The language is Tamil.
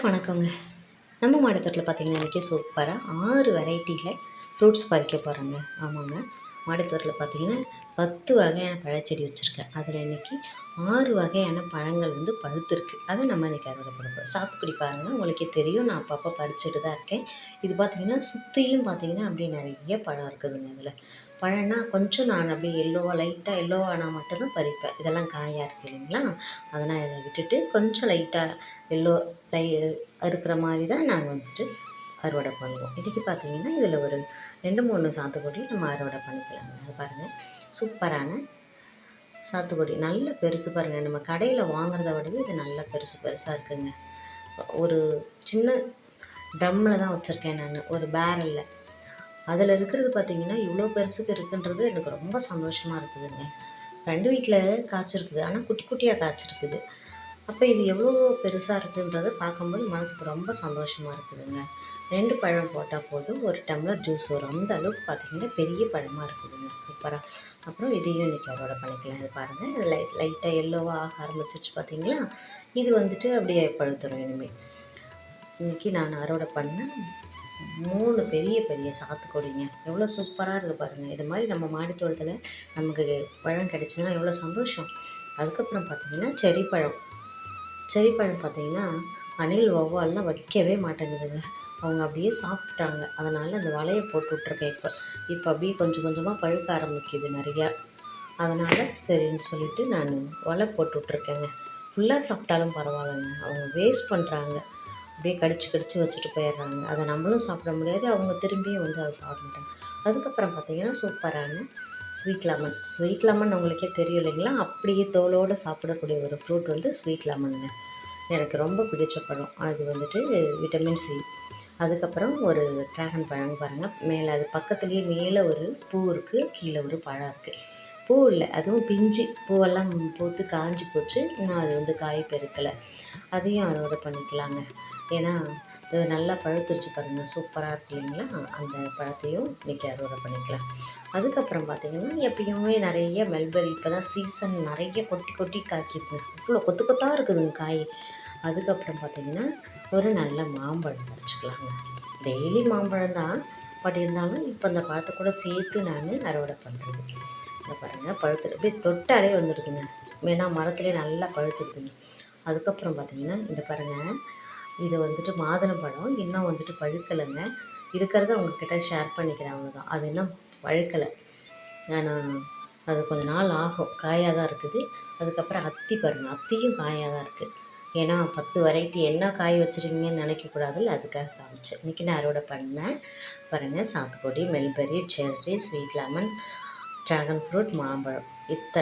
வணக்கங்க. நம்ம மாடித்தோட்டத்தில் பார்த்திங்கன்னா இன்றைக்கி சூப்பராக 6 வெரைட்டியில் ஃப்ரூட்ஸ் பறிக்க போகிறோங்க. ஆமாங்க, மாடித்தோட்டத்தில் பார்த்திங்கன்னா 10 வகையான பழச்செடி வச்சுருக்கேன். அதில் இன்றைக்கி 6 வகையான பழங்கள் பழுத்திருக்கு. அதை நம்ம இன்றைக்கி அறுவடை பண்ண போகிறோம். சாத்துக்குடி பாருங்கள், உங்களுக்கே தெரியும், நான் அப்பப்போ பறிச்சுட்டு தான் இருக்கேன். இது பார்த்திங்கன்னா சுற்றியும் பார்த்திங்கன்னா அப்படியே நிறைய பழம் இருக்குதுங்க. இதில் பழம்னா கொஞ்சம் நான் அப்படியே லைட்டாக எல்லோவானால் மட்டும்தான் பறிப்பேன். இதெல்லாம் காயாக இருக்குது இல்லைங்களா, அதனால் இதை விட்டுட்டு கொஞ்சம் லைட்டாக எல்லோ இருக்கிற மாதிரி தான் நாங்கள் அறுவடை பண்ணுவோம். இன்றைக்கி பார்த்திங்கன்னா இதில் ஒரு 2-3 சாத்துக்குடி நம்ம அறுவடை பண்ணிக்கலாங்க. அது பாருங்கள், சூப்பரான சாத்துக்குடி, நல்ல பெருசு பாருங்கள். நம்ம கடையில் வாங்குறத விடவே இது நல்லா பெருசாக இருக்குதுங்க. ஒரு சின்ன ட்ரம்மில் தான் வச்சுருக்கேன் நான், ஒரு பேரலில். அதில் இருக்கிறது பார்த்திங்கன்னா இவ்வளோ பெருசுக்கு இருக்குன்றது எனக்கு ரொம்ப சந்தோஷமாக இருக்குதுங்க. ஃப்ரெண்டு வீட்டில் காய்ச்சிருக்குது, ஆனால் குட்டி குட்டியாக காய்ச்சிருக்குது. அப்போ இது எவ்வளோ பெருசாக இருக்குன்றதை பார்க்கும்போது மனசுக்கு ரொம்ப சந்தோஷமாக இருக்குதுங்க. 2 பழம் போட்டால் போதும், ஒரு டம்ளர் ஜூஸ் வரும். அந்த அளவுக்கு பார்த்திங்கன்னா பெரிய பழமாக இருக்குதுங்க, சூப்பராக. அப்புறம் இதையும் இன்றைக்கி அறுவடை பண்ணிக்கலாம். இது பாருங்கள், இது லைட்டாக எல்லோவாக ஆக ஆரம்பிச்சிருச்சு பார்த்திங்களா. இது அப்படியே பழுத்துரும். இன்றைக்கி நான் அறுவடை பண்ண 3 பெரிய பெரிய சாத்துக்குடிங்க. எவ்வளோ சூப்பராக இருக்குது பாருங்கள். இது மாதிரி நம்ம மாடித்தோட்டத்தில் நமக்கு பழம் கிடச்சிதுன்னா எவ்வளோ சந்தோஷம். அதுக்கப்புறம் பார்த்திங்கன்னா செரி பழம் பார்த்திங்கன்னா அணில் வௌவால்லாம் வைக்கவே மாட்டேங்குதுங்க. அவங்க அப்படியே சாப்பிட்டாங்க. அதனால் அந்த வலையை போட்டு விட்ருக்கேன். இப்போ அப்படியே கொஞ்சம் கொஞ்சமாக பழுக்க ஆரம்பிக்குது நிறையா. அதனால் சரின்னு சொல்லிவிட்டு நான் வலை போட்டு விட்ருக்கேங்க. ஃபுல்லாக சாப்பிட்டாலும் பரவாயில்லைங்க, அவங்க வேஸ்ட் பண்ணுறாங்க. அப்படியே கடிச்சு வச்சுட்டு போயிடுறாங்க. அதை நம்மளும் சாப்பிட முடியாது, அவங்க திரும்பியும் அதை சாப்பிட்டுட்டாங்க. அதுக்கப்புறம் பார்த்திங்கன்னா சூப்பரான ஸ்வீட் லெமன் உங்களுக்கே தெரியும் இல்லைங்களா, அப்படியே தோலோடு சாப்பிடக்கூடிய ஒரு ஃப்ரூட் ஸ்வீட் லெமனுங்க. எனக்கு ரொம்ப பிடிச்ச பழம். அது விட்டமின் சி. அதுக்கப்புறம் ஒரு ட்ராகன் பழம் பாருங்கள், மேலே அது பக்கத்துலேயே மேலே ஒரு பூ இருக்குது, கீழே ஒரு பழம் இருக்குது. பூ இல்லை, அதுவும் பிஞ்சு பூவெல்லாம் பூத்து காஞ்சி போச்சு. இன்னும் அது காய் பெருக்கலை. அதையும் அறுவடை பண்ணிக்கலாங்க. ஏன்னா இது நல்லா பழுத்துருச்சு பாருங்கள், சூப்பராக இருக்கு இல்லைங்களா. அந்த பழத்தையும் இன்றைக்கி அறுவடை பண்ணிக்கலாம். அதுக்கப்புறம் பார்த்திங்கன்னா எப்பயுமே நிறைய மெல்பெரி, இப்போ தான் சீசன், நிறைய கொட்டி காய்க்கிது. இவ்வளோ கொத்தாக இருக்குதுங்க காய். அதுக்கப்புறம் பார்த்திங்கன்னா ஒரு நல்ல மாம்பழம் பறிச்சுக்கலாங்க. டெய்லி மாம்பழம் தான், பட் இருந்தாலும் இப்போ அந்த பழத்தை கூட சேர்த்து நான் அறுவடை பண்ணுறது. இதை பாருங்கள், பழுத்து அப்படியே தொட்டாலே வந்துடுதுங்க. ஏன்னா மரத்துலேயே நல்லா பழுத்துருக்குங்க. அதுக்கப்புறம் பார்த்திங்கன்னா இந்த பாருங்கள், இது மாதுளம்பழம் இன்னும் பழுக்கலைங்க. இருக்கிறத உங்ககிட்ட ஷேர் பண்ணிக்கிறேன், அவ்வளோதான். அது இன்னும் பழுக்கலை. நான் அது கொஞ்சம் நாள் ஆகும், காயாக தான் இருக்குது. அதுக்கப்புறம் அத்தி பாருங்கள், அத்தியும் காயாக தான் இருக்குது. ஏன்னா 10 வெரைட்டி என்ன காய் வச்சுருக்கீங்கன்னு நினைக்கக்கூடாதுல்ல, அதுக்காக காமிச்சேன். இன்றைக்கி நான் அறுவடை பண்ணேன் பாருங்கள். சாத்துக்குடி, mulberry, cherry, sweet lemon, dragon fruit, மாம்பழம், இத்தனை